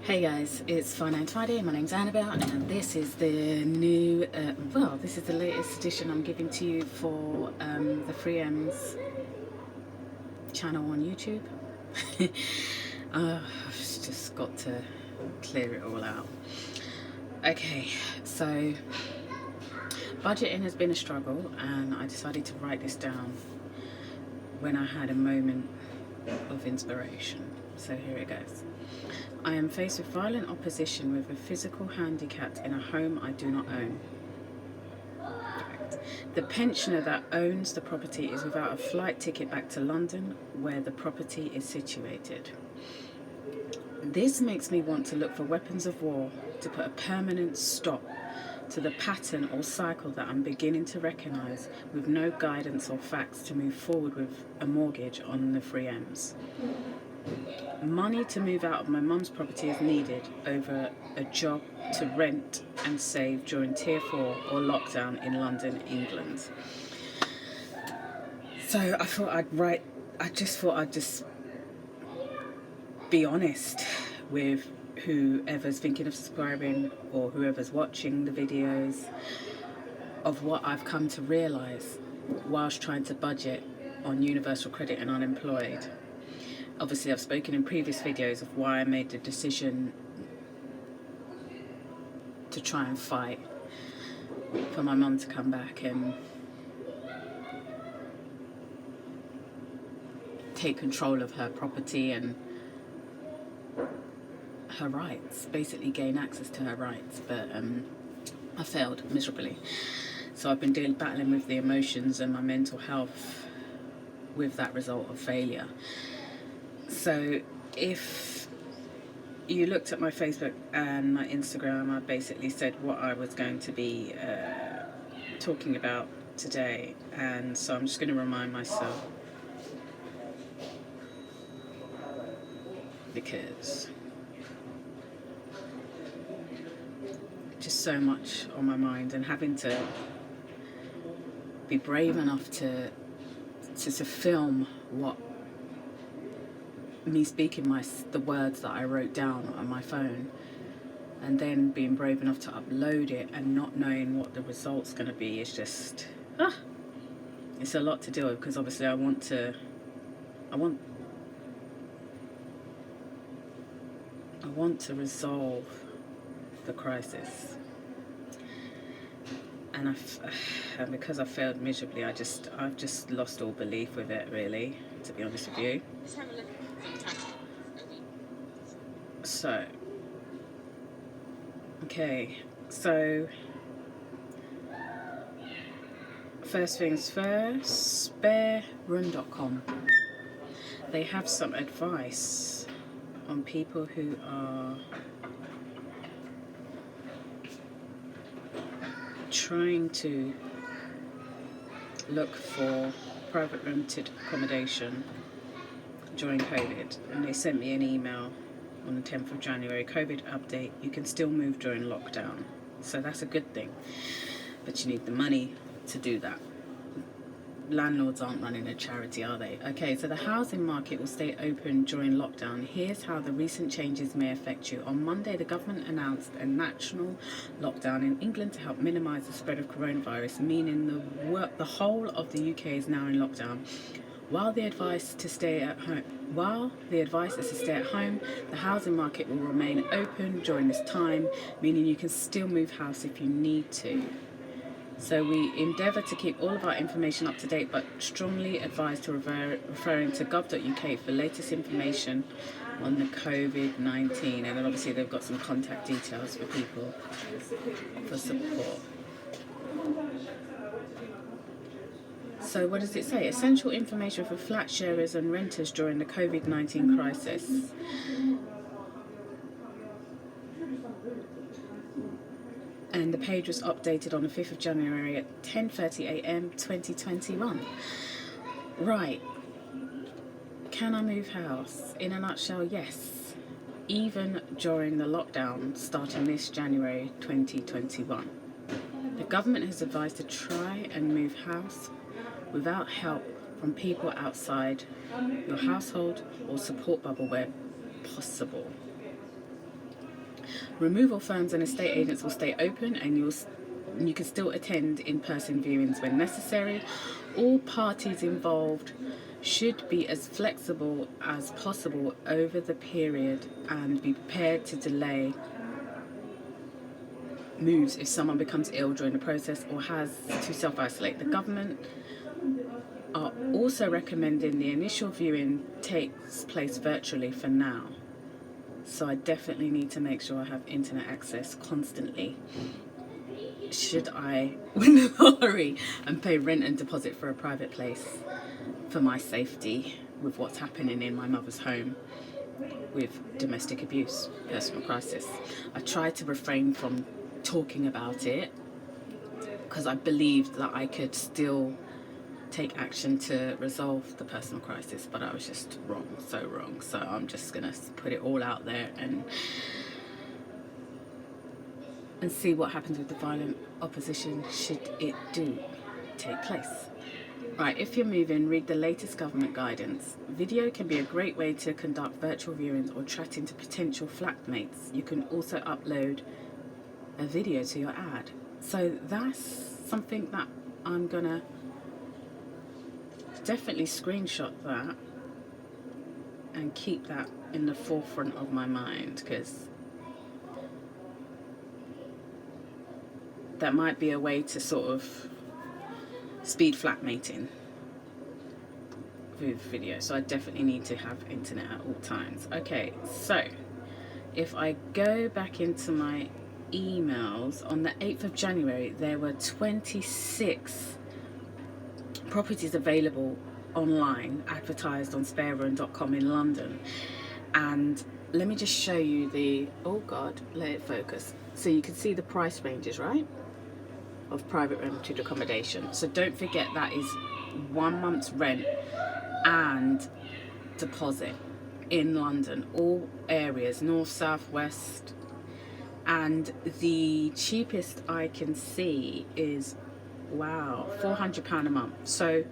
Hey guys, it's Finance Friday. My name's Annabelle, and this is the new, this is the latest edition I'm giving to you for the Free M's channel on YouTube. I've just got to clear it all out. Okay, so budgeting has been a struggle, and I decided to write this down when I had a moment of inspiration. So here it goes. I am faced with violent opposition with a physical handicap in a home I do not own. The pensioner that owns the property is without a flight ticket back to London, where the property is situated. This makes me want to look for weapons of war to put a permanent stop to the pattern or cycle that I'm beginning to recognise, with no guidance or facts to move forward with a mortgage on the Free M's. Money to move out of my mum's property is needed over a job to rent and save during Tier 4 or lockdown in London, England. So I thought I just thought I'd be honest with whoever's thinking of subscribing or whoever's watching the videos of what I've come to realise whilst trying to budget on universal credit and unemployed. Obviously, I've spoken in previous videos of why I made the decision to try and fight for my mum to come back and take control of her property and her rights, basically gain access to her rights, but I failed miserably. So I've been battling with the emotions and my mental health with that result of failure. So if you looked at my Facebook and my Instagram, I basically said what I was going to be talking about today, and so I'm just going to remind myself, because just so much on my mind, and having to be brave enough to film what me speaking the words that I wrote down on my phone, and then being brave enough to upload it and not knowing what the result's going to be is just it's a lot to deal with, because obviously I want to resolve the crisis, and and because I failed miserably, I've just lost all belief with it, really, to be honest with you. So, okay, so first things first, spareroom.com. They have some advice on people who are trying to look for private rented accommodation during COVID, and they sent me an email on the 10th of January, COVID update, you can still move during lockdown. So that's a good thing, but you need the money to do that. Landlords aren't running a charity, are they? Okay, so the housing market will stay open during lockdown. Here's how the recent changes may affect you. On Monday, the government announced a national lockdown in England to help minimise the spread of coronavirus, meaning the whole of the UK is now in lockdown. While the advice is to stay at home, the housing market will remain open during this time, meaning you can still move house if you need to. So we endeavour to keep all of our information up to date, but strongly advise to referring to gov.uk for latest information on the COVID-19. And then obviously they've got some contact details for people for support. So what does it say? Essential information for flat sharers and renters during the COVID-19 crisis. And the page was updated on the 5th of January at 10:30 a.m. 2021. Right. Can I move house? In a nutshell, yes. Even during the lockdown starting this January 2021. The government has advised to try and move house without help from people outside your household or support bubble where possible. Removal firms and estate agents will stay open, and you can still attend in-person viewings when necessary. All parties involved should be as flexible as possible over the period and be prepared to delay moves if someone becomes ill during the process or has to self-isolate. The government are also recommending the initial viewing takes place virtually for now. So I definitely need to make sure I have internet access constantly should I win the lottery and pay rent and deposit for a private place for my safety with what's happening in my mother's home with domestic abuse, personal crisis. I tried to refrain from talking about it because I believed that I could still take action to resolve the personal crisis, but I was just wrong, so wrong. So I'm just gonna put it all out there and see what happens with the violent opposition should it do take place. Right, if you're moving, read the latest government guidance. Video can be a great way to conduct virtual viewings or chatting to potential flatmates. You can also upload a video to your ad. So that's something that I'm gonna definitely screenshot that and keep that in the forefront of my mind, because that might be a way to sort of speed flatmating with video. So I definitely need to have internet at all times. Okay, so if I go back into my emails, on the 8th of January there were 26 properties available online advertised on spareroom.com in London. And let me just show you the, oh god, let it focus, so you can see the price ranges, right, of private rented accommodation. So don't forget that is 1 month's rent and deposit in London, all areas, north, south, west. And the cheapest I can see is, wow, £400 a month. So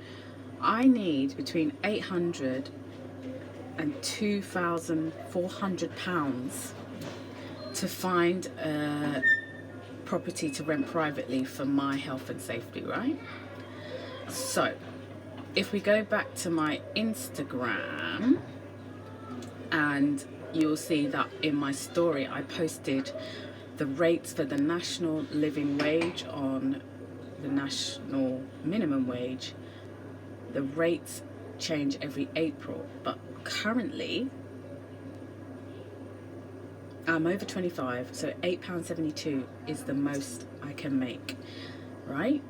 I need between £800 and £2,400 to find a property to rent privately for my health and safety, right? So if we go back to my Instagram, and you'll see that in my story I posted the rates for the national living wage on the national minimum wage. The rates change every April, but currently I'm over 25, so £8.72 is the most I can make, right?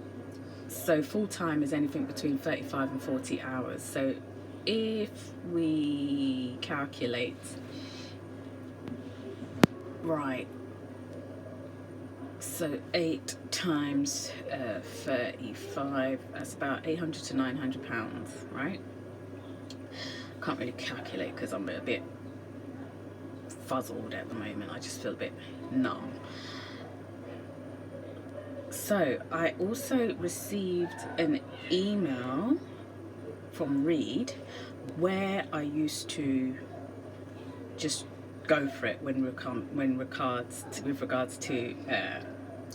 So full time is anything between 35 and 40 hours. So if we calculate, right, so 8 times 35, that's about £800 to £900, right? Can't really calculate because I'm a bit fuzzled at the moment. I just feel a bit numb. So I also received an email from Reed where I used to just go for it with regards to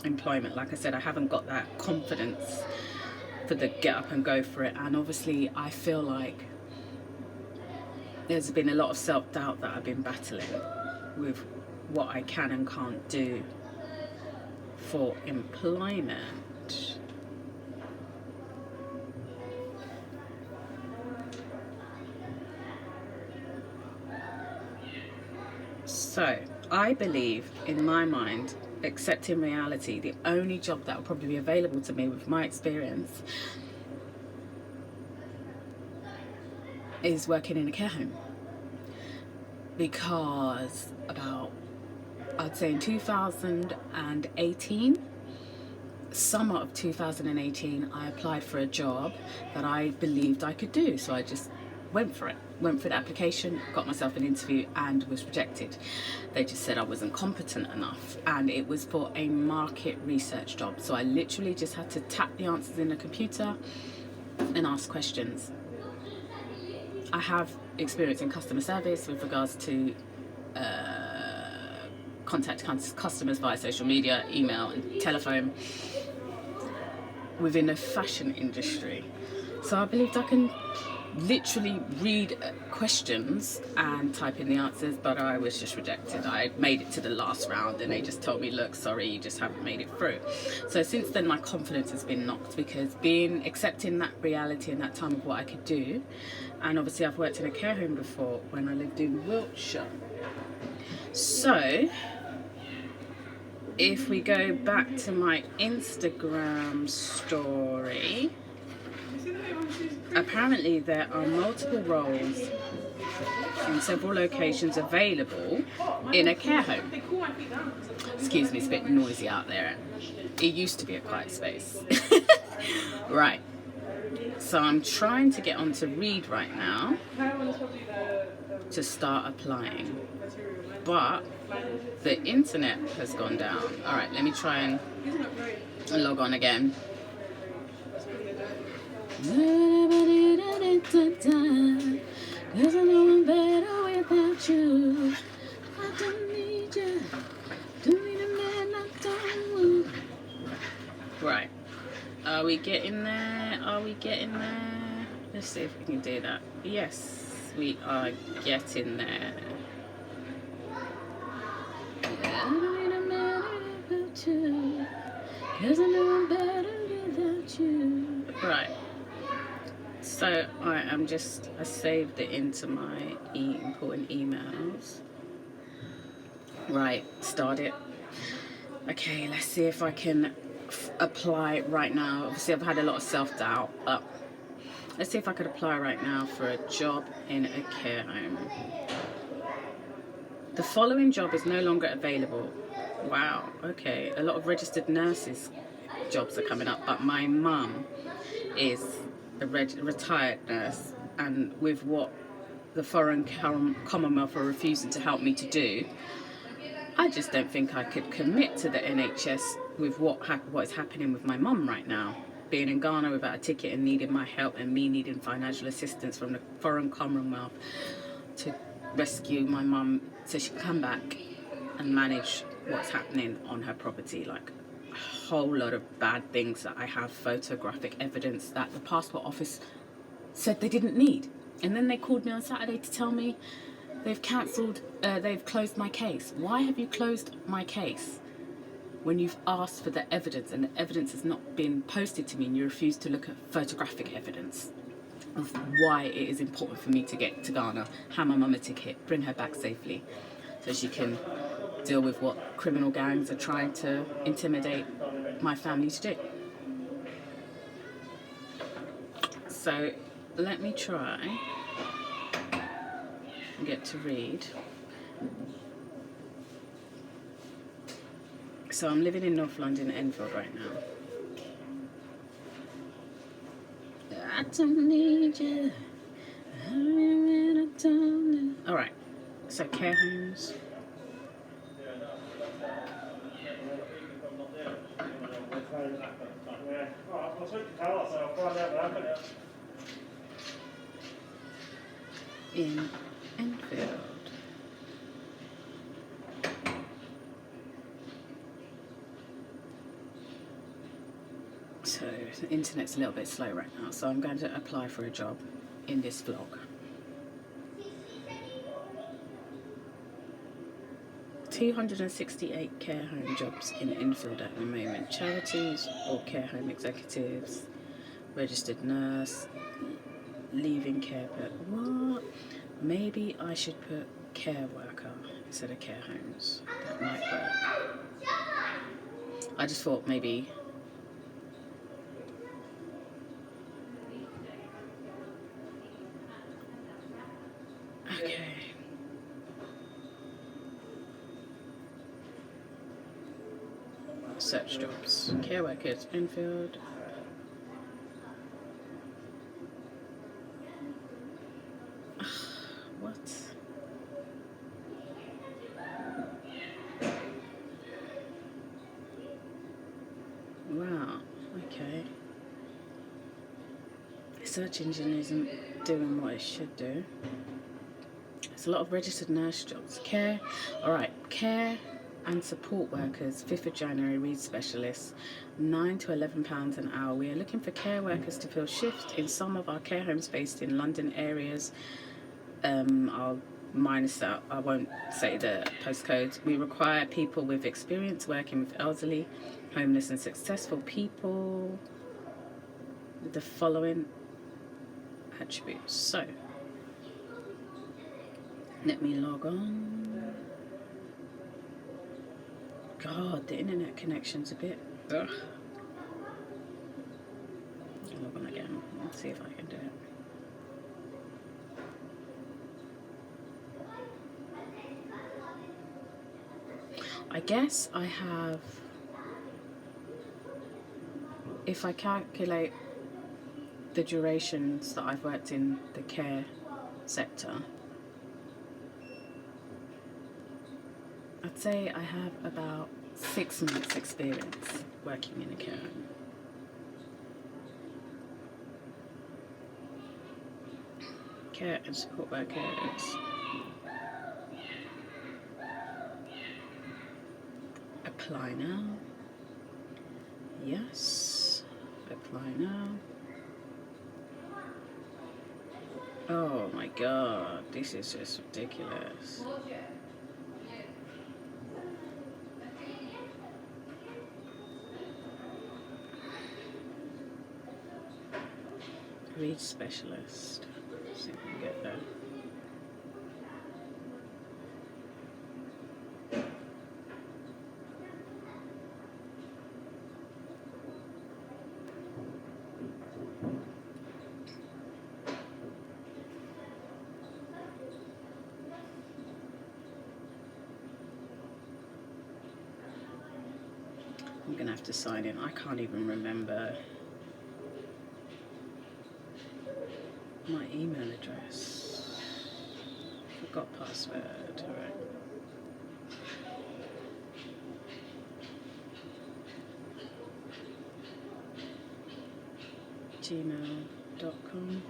employment. Like I said, I haven't got that confidence for the get up and go for it, and obviously I feel like there's been a lot of self-doubt that I've been battling with what I can and can't do for employment. So I believe, in my mind, except in reality, the only job that will probably be available to me with my experience is working in a care home. Because about, I'd say in 2018, summer of 2018, I applied for a job that I believed I could do. So I just went for it. Went for the application, got myself an interview and was rejected. They just said I wasn't competent enough, and it was for a market research job. So I literally just had to tap the answers in the computer and ask questions. I have experience in customer service with regards to contact customers via social media, email and telephone within the fashion industry. So I believed I can literally read questions and type in the answers, but I was just rejected. I made it to the last round and they just told me, look, sorry, you just haven't made it through. So since then my confidence has been knocked, because accepting that reality and that time of what I could do, and obviously I've worked in a care home before when I lived in Wiltshire. So if we go back to my Instagram story, apparently there are multiple roles in several locations available in a care home. Excuse me, it's a bit noisy out there. It used to be a quiet space. Right. So I'm trying to get onto Read right now to start applying. But the internet has gone down. Alright, let me try and log on again. Cause I know I'm better without you. I don't need you. Don't need a man I don't want. Right. Are we getting there? Are we getting there? Let's see if we can do that. Yes, we are getting there. Yeah, I don't need a man without you. Cause I know I'm better without you. Right. So I saved it into my important emails. Right, start it. Okay, let's see if I can apply right now. Obviously I've had a lot of self-doubt, but let's see if I could apply right now for a job in a care home. The following job is no longer available. Wow, okay. A lot of registered nurses jobs are coming up, but my mum is a retired nurse, and with what the foreign Commonwealth are refusing to help me to do, I just don't think I could commit to the NHS with what is happening with my mum right now. Being in Ghana without a ticket and needing my help, and me needing financial assistance from the foreign Commonwealth to rescue my mum so she can come back and manage what's happening on her property. Like a whole lot of bad things that I have photographic evidence that the passport office said they didn't need. And then they called me on Saturday to tell me they've closed my case. Why have you closed my case when you've asked for the evidence and the evidence has not been posted to me, and you refuse to look at photographic evidence of why it is important for me to get to Ghana, hand my mum a ticket, bring her back safely so she can deal with what criminal gangs are trying to intimidate my family to do. So let me try and get to Read. So I'm living in North London, Enfield right now. I don't need you. I don't need. Alright, so care homes. In Enfield. So the internet's a little bit slow right now, so I'm going to apply for a job in this vlog. $268 care home jobs in Enfield at the moment. Charities or care home executives, registered nurse, leaving care, but what? Maybe I should put care worker instead of care homes. That might work. I just thought maybe. Okay. Search jobs. Care workers, Enfield. What? Wow, okay. The search engine isn't doing what it should do. There's a lot of registered nurse jobs. Care, alright, care and support workers, 5th of January, read specialists, £9 to £11 an hour. We are looking for care workers to fill shifts in some of our care homes based in London areas. I'll minus that, I won't say the postcode. We require people with experience working with elderly, homeless and successful people with the following attributes. So, let me log on. God, the internet connection's a bit... Ugh. Log on again. Let's see if I can do it. I guess I have... If I calculate the durations that I've worked in the care sector, I'd say I have about 6 months experience working in a care home. Care and support workers. Apply now. Yes. Apply now. Oh my god, this is just ridiculous. Read specialist. See if we can get there. I'm gonna have to sign in. I can't even remember my email address. Forgot password. Alright. gmail.com.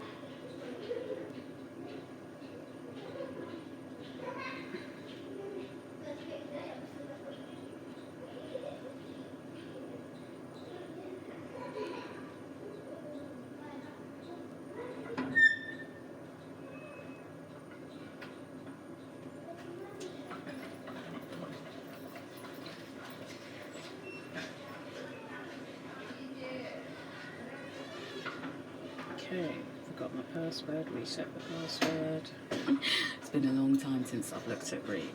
Okay, forgot my password, reset the password. It's been a long time since I've looked at Read.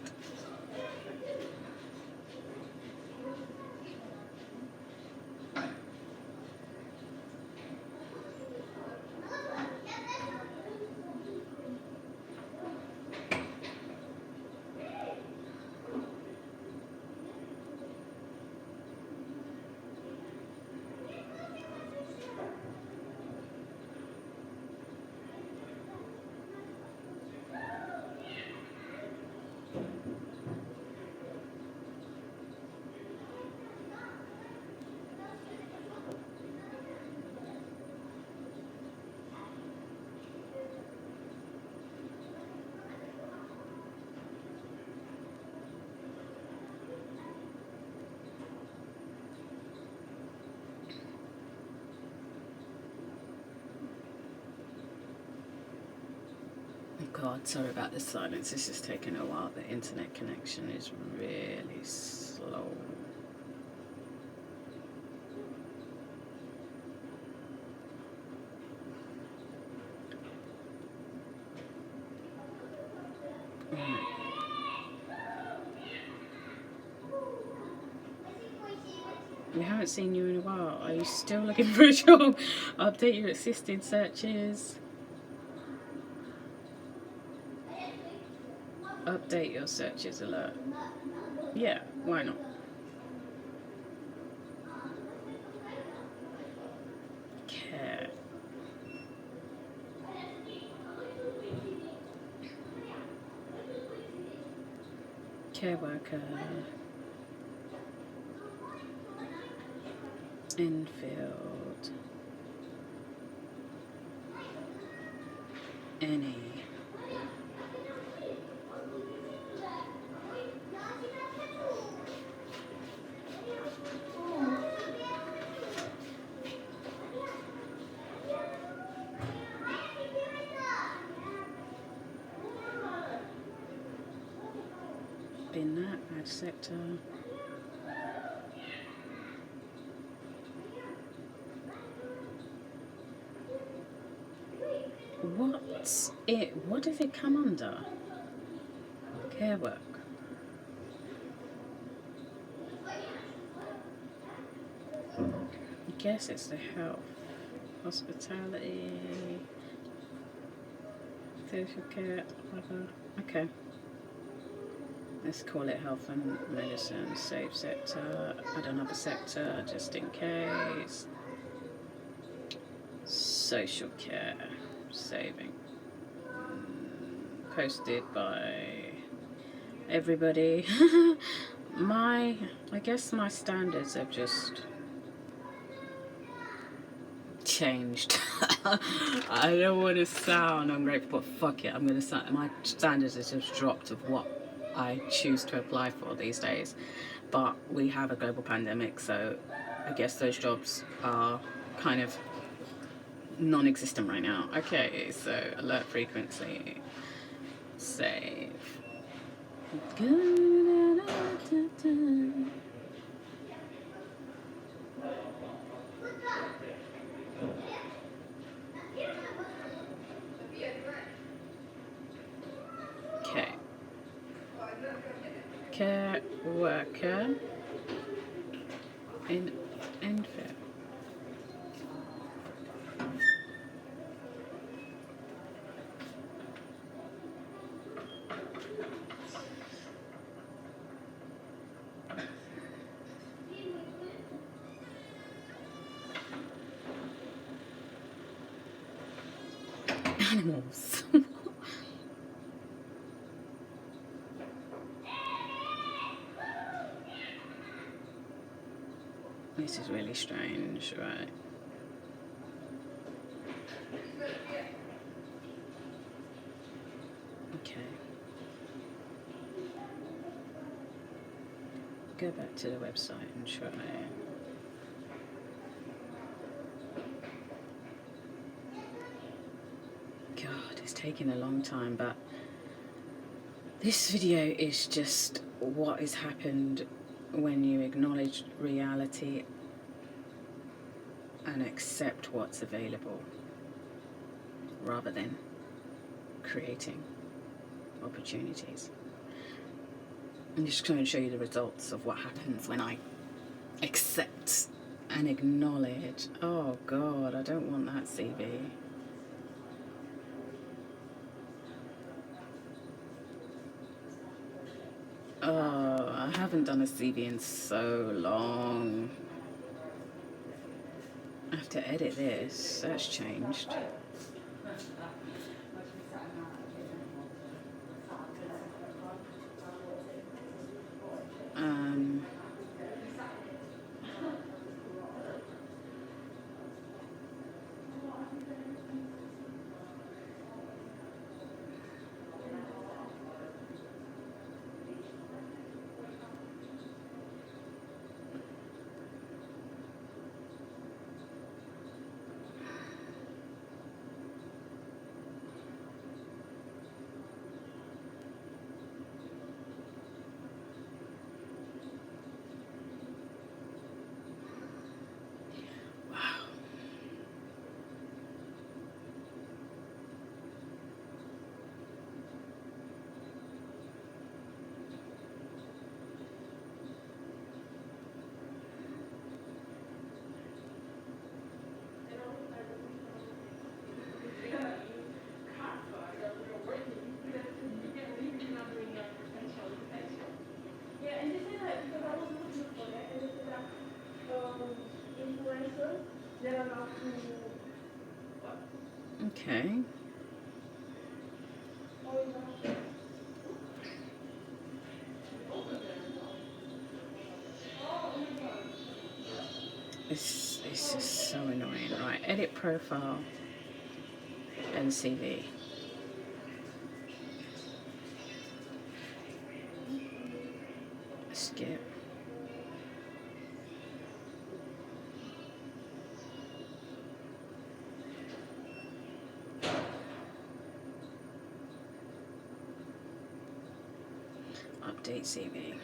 God, sorry about the silence. This is taking a while. The internet connection is really slow. We haven't seen you in a while. Are you still looking for a job? Update your existing searches. Update your searches alert. Yeah, why not? Care. Care worker. Enfield. Any. bin that. Add sector. What does it come under? Care work. I guess it's the health, hospitality, social care, whatever. Okay. Let's call it health and medicine. Save sector. Add another sector just in case. Social care. Saving. Posted by everybody. I guess my standards have just changed. I don't want to sound ungrateful, but fuck it, I'm gonna sound. My standards have just dropped of what I choose to apply for these days. But we have a global pandemic, so I guess those jobs are kind of non-existent right now. Okay, so alert frequency, save. Okay. Care worker in Enfield. Animals. This is really strange, right? Okay. Go back to the website and try. God, it's taking a long time, but this video is just what has happened when you acknowledge reality and accept what's available rather than creating opportunities. I'm just going to show you the results of what happens when I accept and acknowledge. Oh God, I don't want that CV. Oh, I haven't done a CV in so long. I have to edit this. That's changed. Okay. It's just so annoying. Right, edit profile and CV. Skip. Update CV.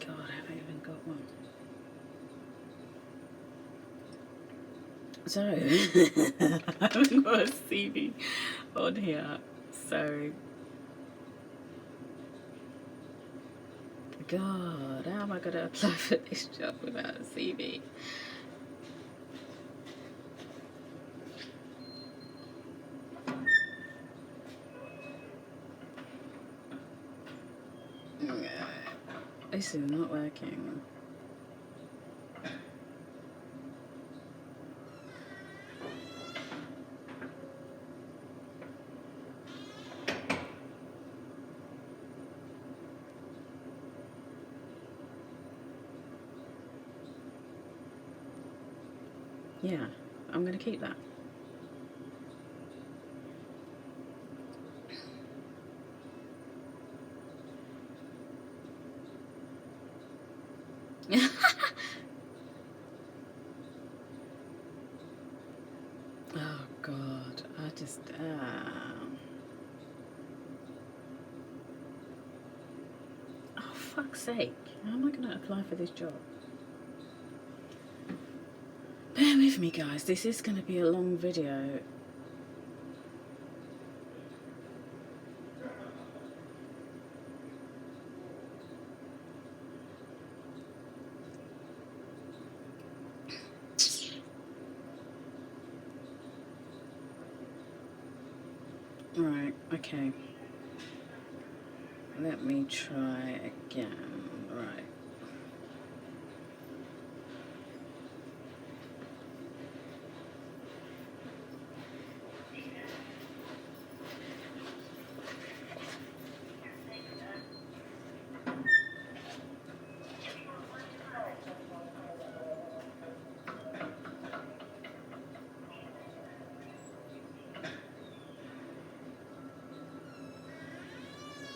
God, I haven't even got one. So, I haven't got a CV on here. So, God, how am I going to apply for this job without a CV? This is not working. Yeah, I'm going to keep that. Oh God, I just oh fuck's sake, how am I going to apply for this job? Bear with me guys, this is going to be a long video. Right, okay. Let me try again. Right.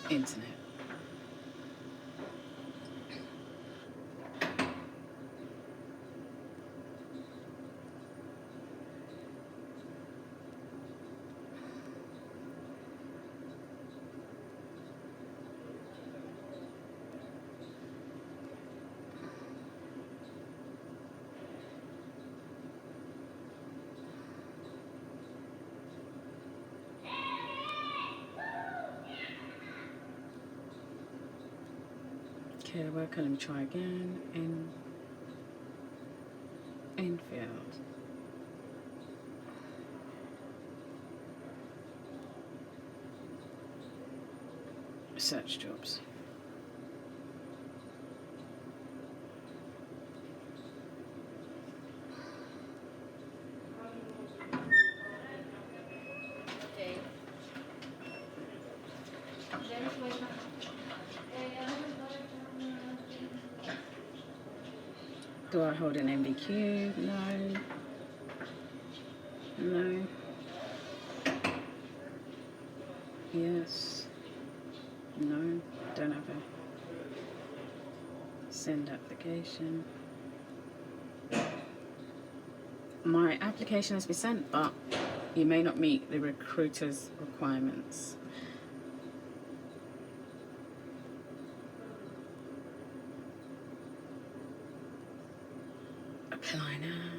Internet. Okay, worker, let me try again. Infield. Search jobs. Do I hold an MBQ? No. No. Yes. No. Don't have a send application. My application has been sent, but you may not meet the recruiter's requirements. Apply now.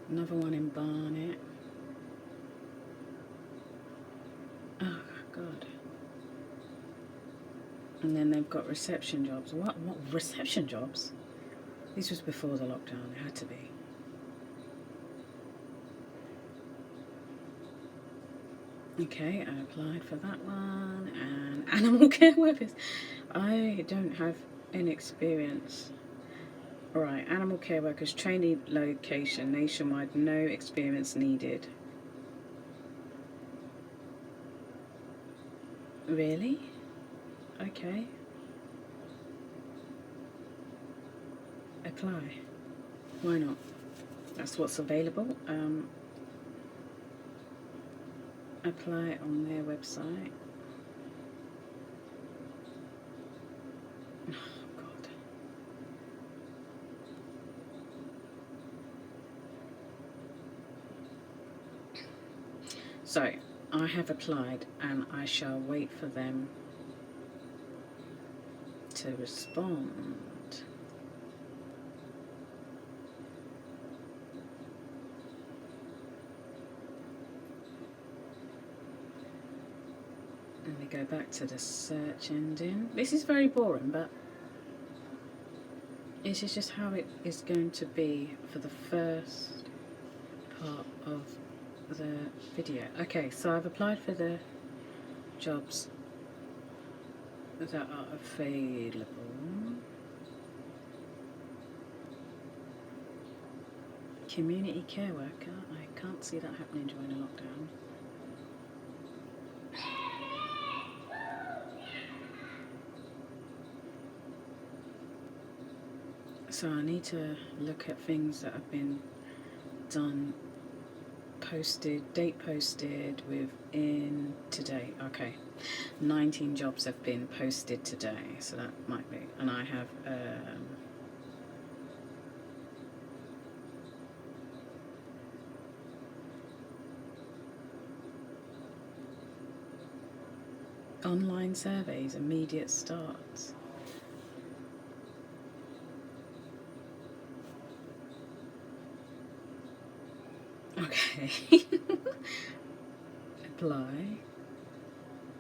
Another one in Barnet. Oh God. And then they've got reception jobs. What reception jobs? This was before the lockdown. It had to be. Okay, I applied for that one. And animal care workers. I don't have any experience. Right, animal care workers, training location, nationwide, no experience needed. Really? Okay. Apply. Why not? That's what's available. Apply on their website. Oh, God. So, I have applied and I shall wait for them to respond. Let me go back to the search engine. This is very boring, but this is just how it is going to be for the first part of the video. Okay, so I've applied for the jobs that are available. Community care worker. I can't see that happening during a lockdown. So I need to look at things that have been done, posted, date posted within today. Okay, 19 jobs have been posted today, so that might be. And I have online surveys, immediate starts. Okay. Apply.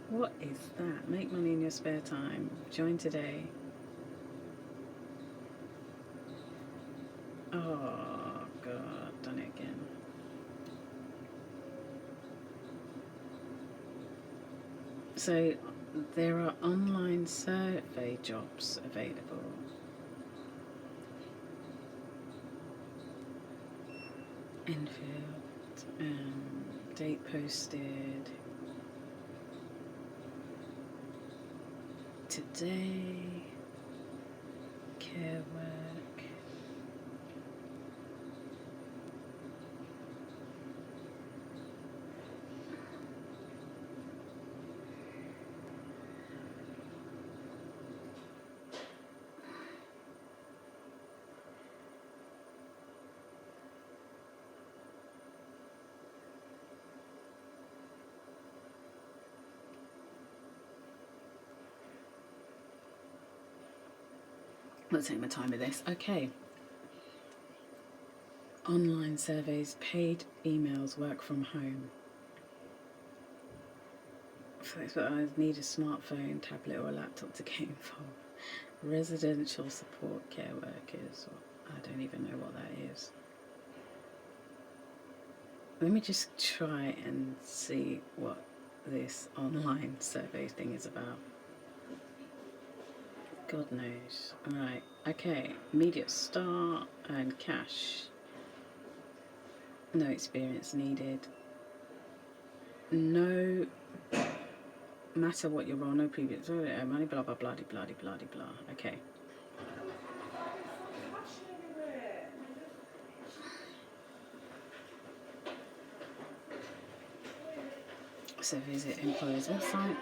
What is that? Make money in your spare time. Join today. Oh, God, done it again. So, there are online survey jobs available. Enfield, date posted today, care work. I'll take my time with this. Okay. Online surveys, paid emails, work from home. So I need a smartphone, tablet, or a laptop to get involved. Residential support care workers. I don't even know what that is. Let me just try and see what this online survey thing is about. God knows. Alright, okay. Immediate start and cash. No experience needed. No matter what your role, no previous money, blah blah blah blah blah blah blah. Okay. So visit employer's website.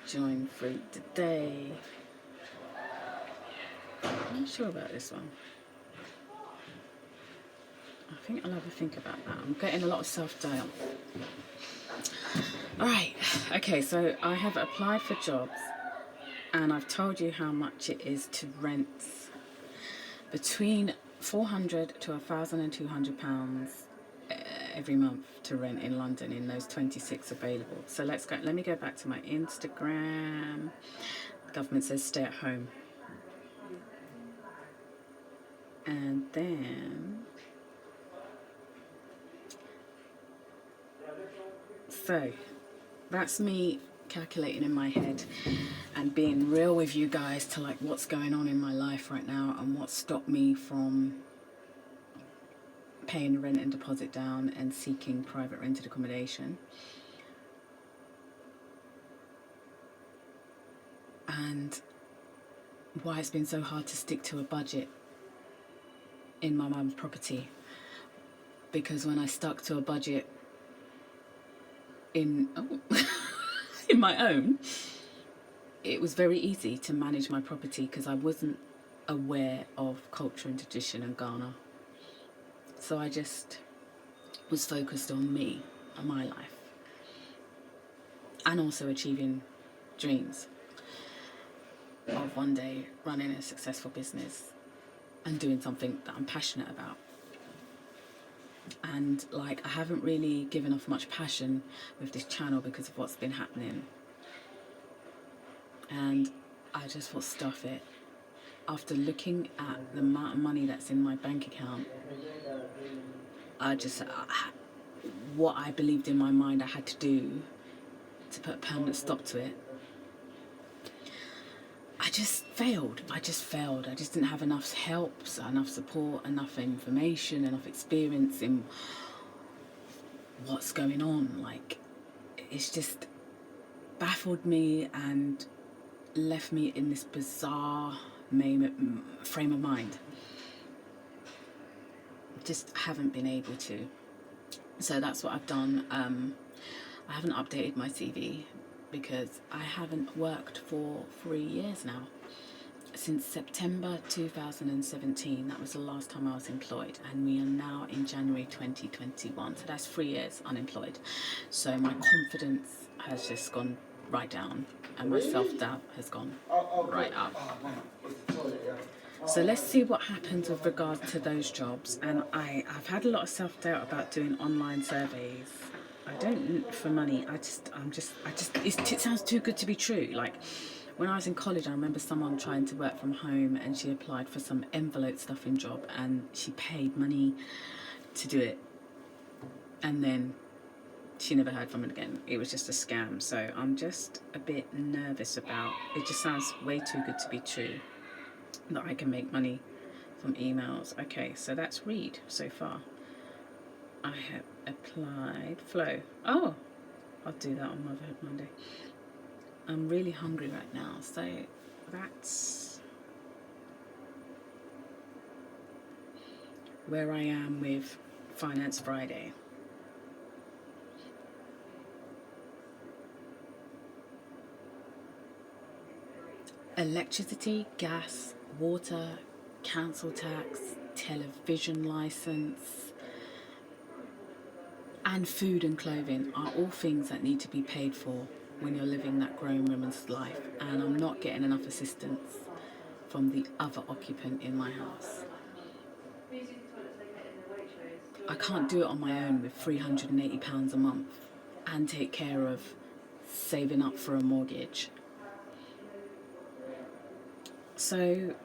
Join free today. I'm not sure about this one. I think I'll have a think about that. I'm getting a lot of self-doubt. Alright, okay, so I have applied for jobs and I've told you how much it is to rent. Between £400 to £1,200 every month to rent in London in those 26 available. So let's go. Let me go back to my Instagram. The government says stay at home. And then so that's me calculating in my head and being real with you guys to like what's going on in my life right now and what stopped me from paying rent and deposit down and seeking private rented accommodation. And why it's been so hard to stick to a budget in my mum's property, because when I stuck to a budget in in my own, it was very easy to manage my property because I wasn't aware of culture and tradition in Ghana. So I just was focused on me and my life, and also achieving dreams of one day running a successful business and doing something that I'm passionate about. And like, I haven't really given off much passion with this channel because of what's been happening, and I just thought, stuff it. After looking at the amount of money that's in my bank account, what I believed in my mind I had to do to put a permanent stop to it, I just failed. I just didn't have enough help, enough support, enough information, enough experience in what's going on. Like, it's just baffled me and left me in this bizarre frame of mind. Just haven't been able to. So that's what I've done. I haven't updated my CV because I haven't worked for 3 years now. Since September 2017, that was the last time I was employed, and we are now in January 2021, so that's 3 years unemployed. So my confidence has just gone right down, and my self-doubt has gone right up. So let's see what happens with regard to those jobs. And I've had a lot of self-doubt about doing online surveys. I don't for money. It sounds too good to be true. Like, when I was in college, I remember someone trying to work from home, and she applied for some envelope stuffing job, and she paid money to do it, and then she never heard from it again. It was just a scam. So I'm just a bit nervous about it. Just sounds way too good to be true that I can make money from emails. Okay, so that's read so far. I have applied flow. Oh, I'll do that on Motherhood Monday. I'm really hungry right now, so that's where I am with Finance Friday. Electricity, gas, water, council tax, television license, and food and clothing are all things that need to be paid for when you're living that grown woman's life, and I'm not getting enough assistance from the other occupant in my house. I can't do it on my own with £380 a month and take care of saving up for a mortgage. So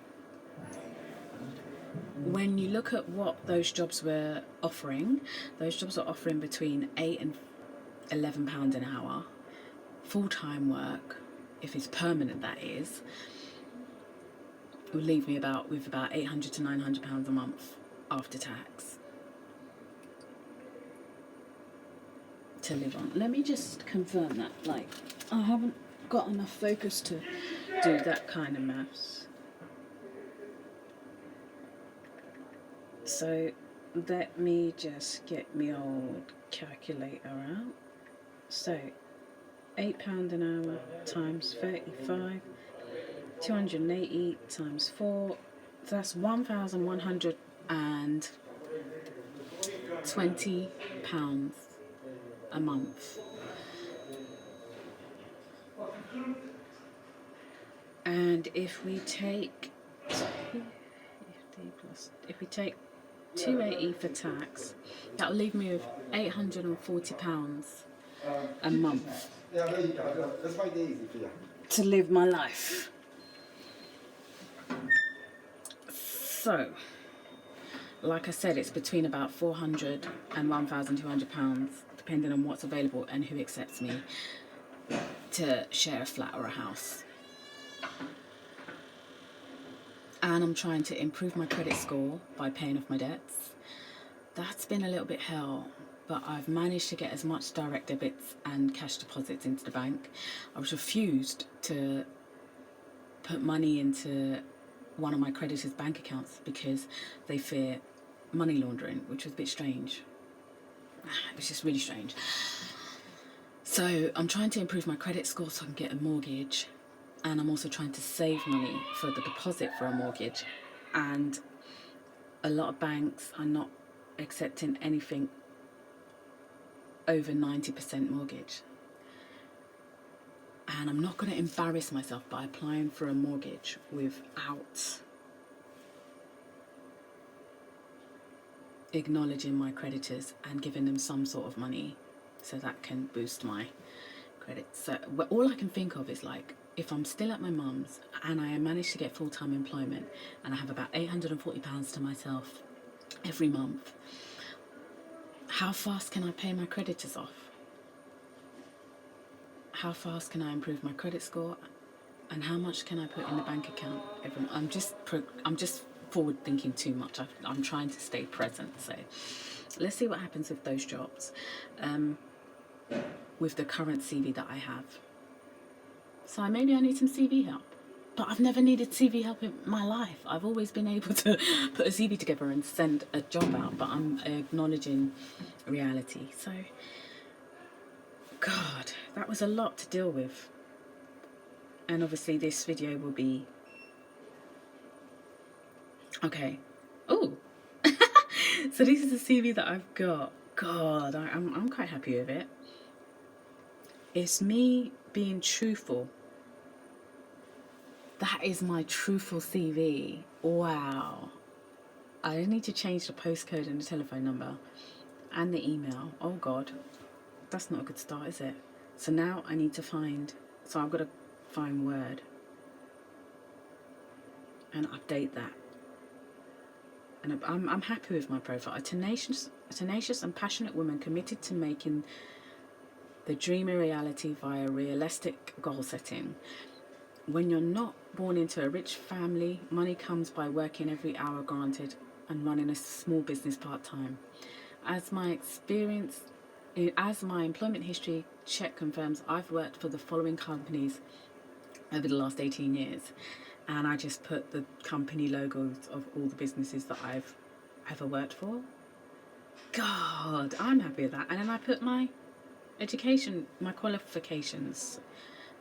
when you look at what those jobs were offering, those jobs are offering between £8 and £11 an hour. Full-time work, if it's permanent that is, will leave me with about £800 to £900 a month after tax to live on. Let me just confirm that. Like, I haven't got enough focus to do that kind of maths. So let me just get my old calculator out. So £8 an hour times 35, 280 times 4, so that's £1,120 a month. And if we take 280 for tax, that'll leave me with £840 a month to live my life. So, like I said, it's between about £400 and £1,200, depending on what's available and who accepts me to share a flat or a house. And I'm trying to improve my credit score by paying off my debts. That's been a little bit hell, but I've managed to get as much direct debits and cash deposits into the bank. I was refused to put money into one of my creditors' bank accounts because they fear money laundering, which was a bit strange. It was just really strange. So I'm trying to improve my credit score so I can get a mortgage, and I'm also trying to save money for the deposit for a mortgage. And a lot of banks are not accepting anything over 90% mortgage. And I'm not going to embarrass myself by applying for a mortgage without acknowledging my creditors and giving them some sort of money so that can boost my credit. So all I can think of is, like, if I'm still at my mum's and I manage to get full-time employment and I have about £840 to myself every month, how fast can I pay my creditors off? How fast can I improve my credit score? And how much can I put in the bank account every month? I'm just forward thinking too much. I'm trying to stay present. So let's see what happens with those jobs, with the current CV that I have. So maybe I need some CV help. But I've never needed CV help in my life. I've always been able to put a CV together and send a job out, but I'm acknowledging reality. So, God, that was a lot to deal with. And obviously this video will be... Okay. Oh! So this is the CV that I've got. God, I'm quite happy with it. It's me being truthful. That is my truthful CV. Wow. I need to change the postcode and the telephone number and the email. Oh God, that's not a good start, is it? So now I need to find, so I've got to find Word and update that. And I'm happy with my profile. A tenacious and passionate woman committed to making the dream a reality via realistic goal setting. When you're not born into a rich family, money comes by working every hour granted and running a small business part-time. As my employment history check confirms, I've worked for the following companies over the last 18 years. And I just put the company logos of all the businesses that I've ever worked for. God, I'm happy with that. And then I put my education, my qualifications.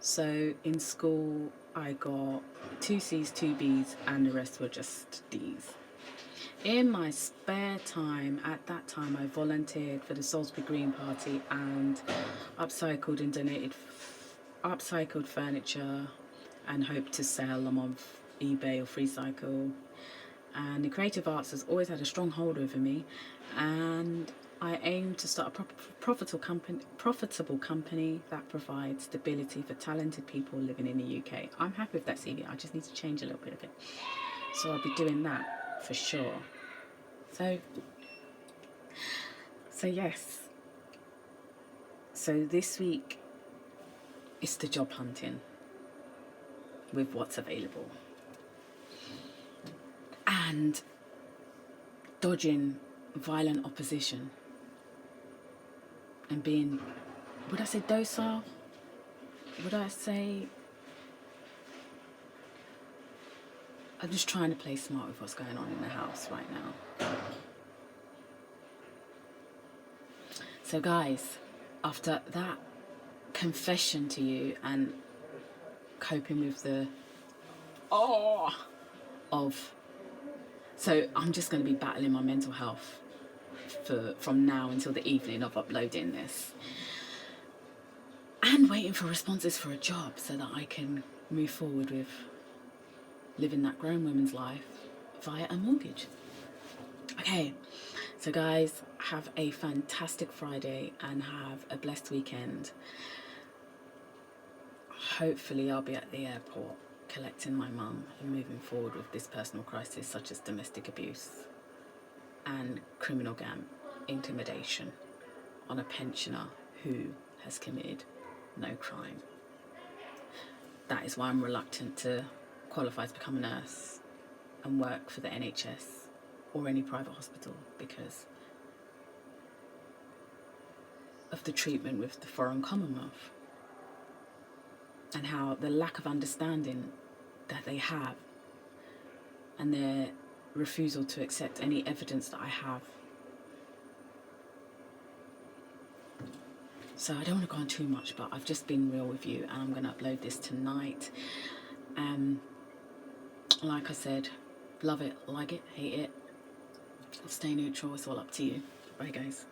So in school, I got 2 C's, 2 B's, and the rest were just D's. In my spare time, at that time, I volunteered for the Salisbury Green Party and upcycled and donated upcycled furniture and hoped to sell them on eBay or FreeCycle. And the creative arts has always had a strong hold over me, and I aim to start a profitable company that provides stability for talented people living in the UK. I'm happy with that CV. I just need to change a little bit of it. So I'll be doing that for sure. So yes. So this week is the job hunting with what's available. And dodging violent opposition and being, would I say docile? Would I say... I'm just trying to play smart with what's going on in the house right now. So guys, after that confession to you and coping with the so I'm just going to be battling my mental health from now until the evening of uploading this, and waiting for responses for a job so that I can move forward with living that grown woman's life via a mortgage. Okay, so guys, have a fantastic Friday and have a blessed weekend. Hopefully I'll be at the airport collecting my mum and moving forward with this personal crisis, such as domestic abuse and criminal gang intimidation on a pensioner who has committed no crime. That is why I'm reluctant to qualify to become a nurse and work for the NHS or any private hospital, because of the treatment with the foreign Commonwealth and how the lack of understanding that they have and their refusal to accept any evidence that I have. So I don't want to go on too much, but I've just been real with you, and I'm going to upload this tonight. Like I said, love it, like it, hate it, stay neutral, it's all up to you. Bye guys.